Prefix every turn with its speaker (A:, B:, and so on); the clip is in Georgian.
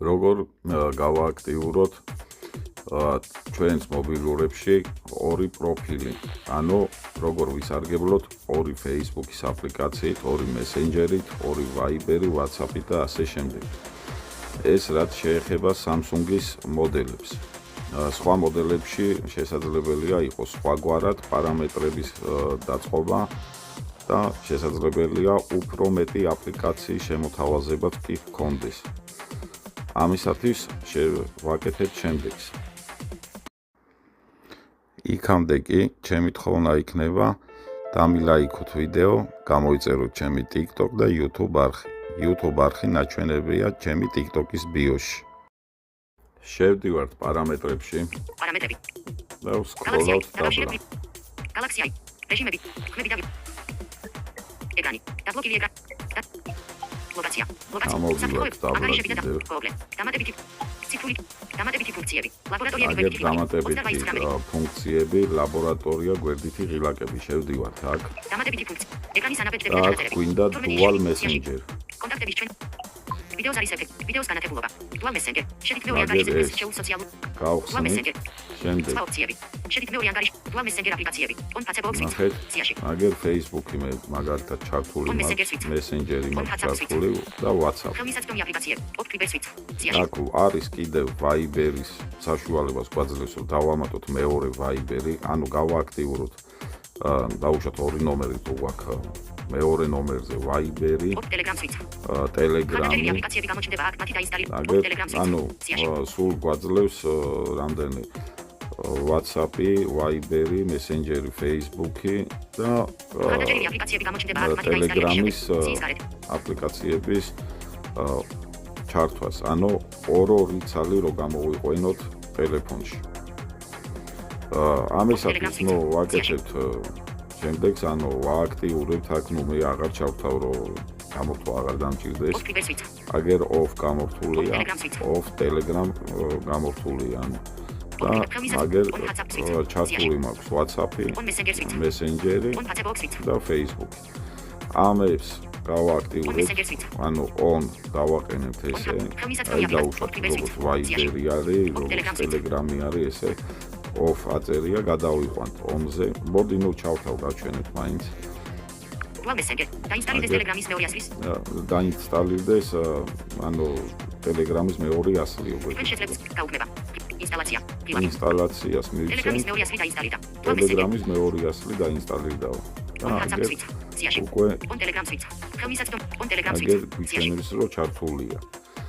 A: როგორ გავააქტიუროთ ჩვენს მობილურებში ორი პროფილი. ანუ როგორ ვისარგებლოთ ორი Facebook-ის აპლიკაციით, ორი მესენჯერით, ორი Viber-ი, WhatsApp-ით და ასე შემდეგ. ეს რაც შეეხება Samsung-ის მოდელებს. სხვა მოდელებში შესაძლებელია იყოს სხვაგვარად პარამეტრების დაწყობა და შესაძლებელია უფრო მეტი აპლიკაციის შემოთავაზებაც კი ჰქონდეს. ამისათვის შევაკეთებთ შემდეგს. იქამდე კი ჩემი თხოვნა იქნება დამილაიქოთ ვიდეო, გამოიწეროთ ჩემი TikTok და YouTube არხი. YouTube არხი ნაჩვენებია ჩემი TikTok-ის ბიოში. შევდივართ პარამეტრებში.
B: პარამეტრები.
A: და ვსკროლავთ დაბლა.
B: Galaxy i. რეჟიმები. ხმები და ეკრანი. დაბლოკილი ეკრანი. ლოკაცია.
A: ამოვიდეთ დაბლა კიდევ.
B: დამატებითი ციფრული დამატებითი ფუნქციები. ლაბორატორიები
A: გვერდითი ფუნქციები, ლაბორატორია, გვერდითი ღილაკები. შევდივართ აქ.
B: დამატებითი ფუნქცია. ეკრანის ანაბეჭდები და განაწერები.
A: გვინდა Dual Messenger.
B: კონტაქტების ჩვენ ვიდეოს არის ეფექტი, ვიდეოს განათებულობა. Dual Messenger. შედით მეორე ანგარიშის შეულ სოციალურ.
A: გავხსნით. შემდეგ.
B: ფუნქციები. შედით მეორე ანგარიშ Dual Messenger აპლიკაციები. On Facebook-ში. სიაში.
A: აგერ Facebook-ი მაგალითად ჩართული Messenger-ი მაქვს ჩართული და WhatsApp.
B: ხელმისაწვდომი აპლიკაციები. Optibeswitch. სიაში.
A: აქ არის კიდევ Viber-ის საშუალებას გვაძლევს რომ დავამატოთ მეორე Viber-ი, ანუ გავააქტიუროთ დავუშვათ ორი ნომერი თუ გვაქვს მეორე ნომერზე Viber-ი, Telegram-ი,
B: აპლიკაციები გამოჩნდება აქ, მათი დაინსტალირება Telegram-ში.
A: ანუ სულ გვაძლევს რამდენი WhatsApp-ი, Viber-ი, Messenger-ი, Facebook-ი და
B: აპლიკაციები გამოჩნდება აქ, მათი
A: Telegram-ის აპლიკაციების ჩართვას, ანუ ორი ცალი რო გამოვიყვენოთ ტელეფონში. ამისათვის ვაკეთებთ შემდეგს, ანუ ვააქტიურებთ აქ, მე აღარ ჩავთავრო, გამორთვა აღარ დამჭირდეს. აგერ off გამორთულია, off Telegram გამორთულია, და აგერ ჩართული მაქვს WhatsApp-ი, Messenger-ი და Facebook-ი. ამებს გავააქტიურებთ, ანუ on გავაყენებთ ესე, აი დავუშვათ როგორც Viber-ი არის, როგორც Telegram-ი არის ესე. off აწერია, გადავიყვანთ on-ზე. მოდი ნუ ჩავთავ გაჩვენეთ მაინც.
B: Dual Messenger. დაინსტალირდეს Telegram-ის მეორე ასლის.
A: დაინსტალირდეს, ანუ Telegram-ის მეორე ასლი უკვე.
B: შეძლებს გაუქმება. ინსტალაცია.
A: ინსტალაციას მივცემ.
B: Telegram-ის მეორე ასლი დაინსტალირდა.
A: Telegram-ის მეორე ასლი დაინსტალირდაო.
B: უკვე on Telegram Switch. ხელმისაწვდომი on Telegram Switch.
A: აგერ გვიჩვენებს რომ ჩართულია.